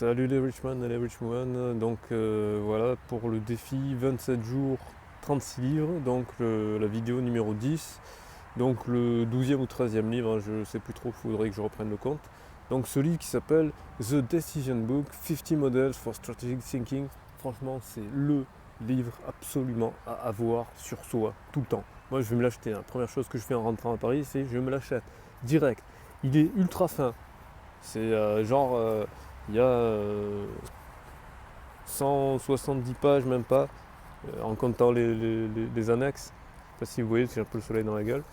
Salut les Richman et les Richwoman, donc voilà pour le défi 27 jours, 36 livres, donc la vidéo numéro 10, donc le 12e ou 13e livre, hein, je ne sais plus trop, il faudrait que je reprenne le compte. Donc ce livre qui s'appelle The Decision Book, 50 Models for Strategic Thinking, franchement c'est le livre absolument à avoir sur soi, tout le temps. Moi je vais me l'acheter, hein. Première chose que je fais en rentrant à Paris, c'est je me l'achète, direct. Il est ultra fin, c'est il y a 170 pages, même pas, en comptant les annexes. Je sais pas si vous voyez, j'ai un peu le soleil dans la gueule.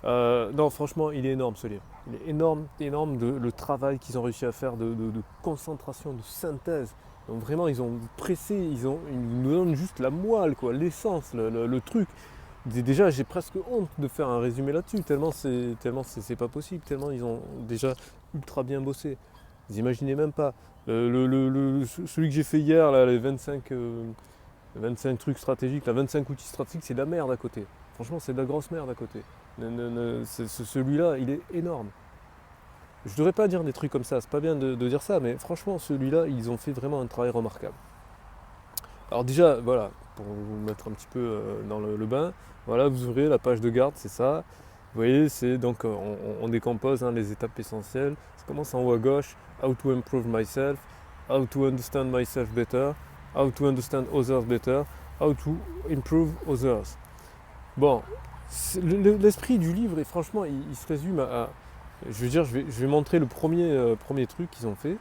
Non, franchement, il est énorme ce livre. Il est énorme, énorme le travail qu'ils ont réussi à faire de concentration, de synthèse. Donc vraiment, ils ont pressé, ils nous donnent juste la moelle, quoi, l'essence, le truc. Déjà, j'ai presque honte de faire un résumé là-dessus, tellement c'est pas possible, tellement ils ont déjà ultra bien bossé. Vous imaginez même pas. Celui que j'ai fait hier, là, les 25 trucs stratégiques, les 25 outils stratégiques, c'est de la merde à côté. Franchement, c'est de la grosse merde à côté. Celui-là, il est énorme. Je devrais pas dire des trucs comme ça, c'est pas bien de dire ça, mais franchement, celui-là, ils ont fait vraiment un travail remarquable. Alors déjà, voilà, pour vous mettre un petit peu dans le bain, voilà, vous ouvrez la page de garde, c'est ça. Vous voyez, c'est donc on décompose, hein, les étapes essentielles. Ça commence en haut à gauche. How to improve myself, how to understand myself better, how to understand others better, how to improve others. Bon, l'esprit du livre, et franchement, il se résume je veux dire, je vais montrer le premier truc qu'ils ont fait.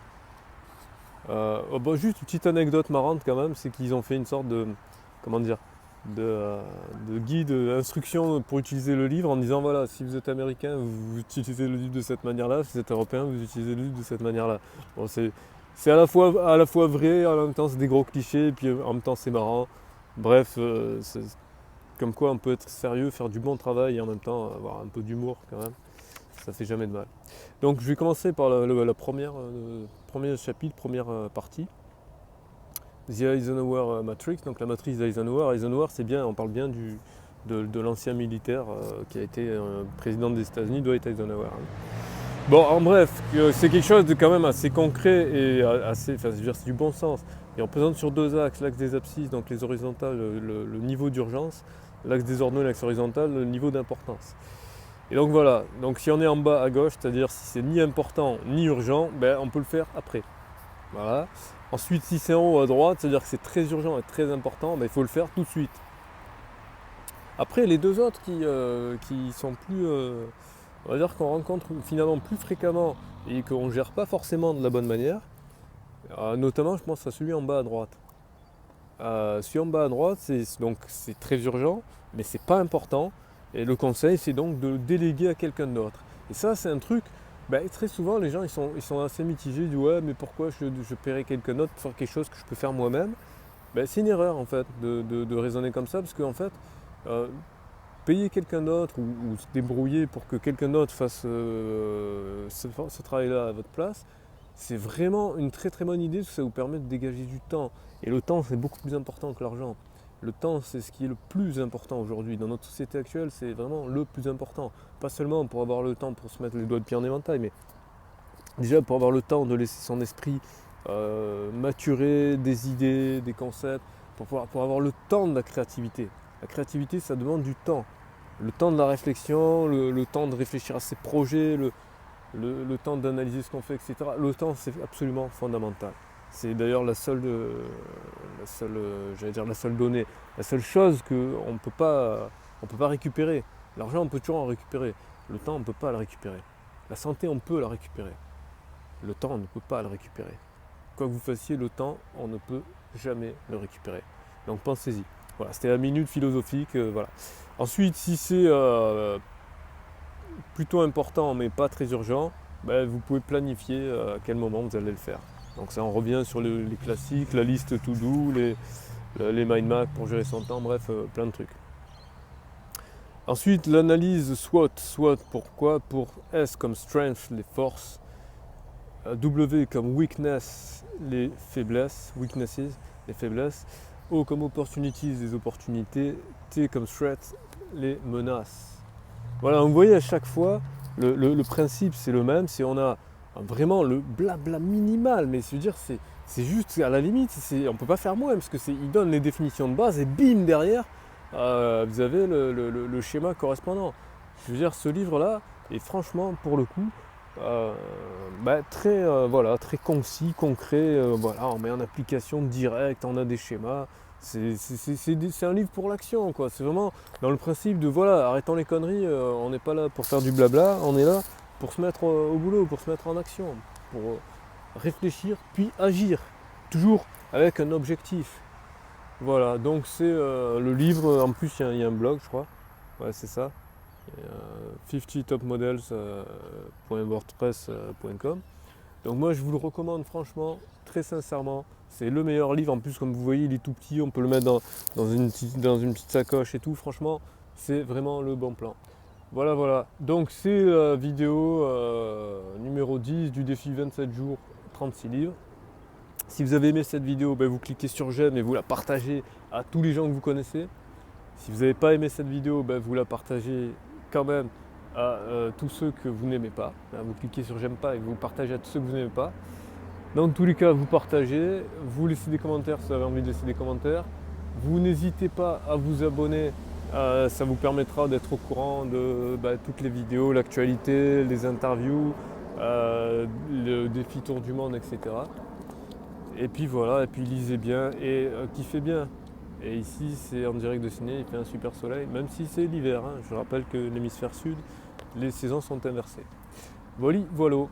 Juste une petite anecdote marrante quand même, c'est qu'ils ont fait une sorte de, comment dire, de guide, instruction pour utiliser le livre en disant voilà, si vous êtes américain, vous utilisez le livre de cette manière-là, si vous êtes européen, vous utilisez le livre de cette manière-là. Bon, c'est à la fois vrai, en même temps c'est des gros clichés, et puis en même temps c'est marrant. Bref, c'est comme quoi on peut être sérieux, faire du bon travail et en même temps avoir un peu d'humour quand même. Ça fait jamais de mal. Donc je vais commencer par la première, premier chapitre, première partie. The Eisenhower Matrix, donc la matrice d'Eisenhower. Eisenhower, c'est bien, on parle bien de l'ancien militaire qui a été président des États-Unis, Dwight Eisenhower. Bon, en bref, c'est quelque chose de quand même assez concret et assez, enfin, je veux dire, c'est du bon sens. Et on présente sur deux axes, l'axe des abscisses, donc les horizontales, le niveau d'urgence, l'axe des ordonnées, l'axe horizontal, le niveau d'importance. Et donc voilà, donc si on est en bas à gauche, c'est-à-dire si c'est ni important ni urgent, ben on peut le faire après. Voilà. Ensuite, si c'est en haut à droite, c'est-à-dire que c'est très urgent et très important, ben il faut le faire tout de suite. Après, les deux autres qui sont plus, on va dire qu'on rencontre finalement plus fréquemment et qu'on ne gère pas forcément de la bonne manière, notamment je pense à celui en bas à droite. Celui en bas à droite, c'est très urgent, mais c'est pas important. Et le conseil, c'est donc de le déléguer à quelqu'un d'autre. Et ça, c'est un truc, très souvent, les gens, ils sont assez mitigés, ils disent ouais, mais pourquoi je paierais quelqu'un d'autre pour faire quelque chose que je peux faire moi-même. C'est une erreur, en fait, de raisonner comme ça, parce qu'en fait, euh, payer quelqu'un d'autre ou se débrouiller pour que quelqu'un d'autre fasse ce travail-là à votre place, c'est vraiment une très très bonne idée, parce que ça vous permet de dégager du temps. Et le temps, c'est beaucoup plus important que l'argent. Le temps, c'est ce qui est le plus important aujourd'hui. Dans notre société actuelle, c'est vraiment le plus important. Pas seulement pour avoir le temps pour se mettre les doigts de pied en éventail, mais déjà pour avoir le temps de laisser son esprit maturer des idées, des concepts, pour avoir le temps de la créativité. La créativité, ça demande du temps. Le temps de la réflexion, le temps de réfléchir à ses projets, le temps d'analyser ce qu'on fait, etc. Le temps, c'est absolument fondamental. C'est d'ailleurs la seule donnée, la seule chose qu'on on peut pas récupérer. L'argent, on peut toujours en récupérer. Le temps, on ne peut pas le récupérer. La santé, on peut la récupérer. Le temps, on ne peut pas le récupérer. Quoi que vous fassiez, le temps, on ne peut jamais le récupérer. Donc pensez-y. Voilà, c'était la minute philosophique. Voilà. Ensuite, si c'est plutôt important mais pas très urgent, vous pouvez planifier à quel moment vous allez le faire. Donc ça on revient sur les classiques, la liste to-do, les mind maps pour gérer son temps, bref, plein de trucs. Ensuite, l'analyse SWOT. SWOT, pourquoi? Pour S comme strength, les forces, W comme weakness, les faiblesses, weaknesses, les faiblesses, O comme opportunities, les opportunités, T comme threat, les menaces. Voilà, vous voyez à chaque fois, le principe c'est le même, c'est on a vraiment le blabla minimal, mais je veux dire, c'est juste à la limite, on ne peut pas faire moins, parce que il donne les définitions de base et bim, derrière, vous avez le schéma correspondant. Je veux dire, ce livre-là est franchement, pour le coup, très concis, concret, voilà, on met en application direct, on a des schémas. C'est un livre pour l'action, quoi. C'est vraiment dans le principe de voilà, arrêtons les conneries, on n'est pas là pour faire du blabla, on est là pour se mettre au boulot, pour se mettre en action, pour réfléchir puis agir, toujours avec un objectif. Voilà, donc c'est le livre, en plus il y a un blog, je crois, ouais, c'est ça, 50topmodels.wordpress.com. Donc moi je vous le recommande franchement, très sincèrement. C'est le meilleur livre. En plus, comme vous voyez, il est tout petit, on peut le mettre dans une petite sacoche et tout. Franchement, c'est vraiment le bon plan. Voilà, voilà. Donc c'est la vidéo numéro 10 du défi 27 jours, 36 livres. Si vous avez aimé cette vidéo, vous cliquez sur j'aime et vous la partagez à tous les gens que vous connaissez. Si vous n'avez pas aimé cette vidéo, vous la partagez quand même à tous ceux que vous n'aimez pas. Vous cliquez sur j'aime pas et vous partagez à tous ceux que vous n'aimez pas. Dans tous les cas, vous partagez, vous laissez des commentaires si vous avez envie de laisser des commentaires. Vous n'hésitez pas à vous abonner, ça vous permettra d'être au courant de toutes les vidéos, l'actualité, les interviews, le défi Tour du Monde, etc. Et puis voilà, et puis lisez bien et kiffez bien. Et ici, c'est en direct de Sydney, il fait un super soleil, même si c'est l'hiver. Je rappelle que l'hémisphère sud, les saisons sont inversées. Voilà, voilà.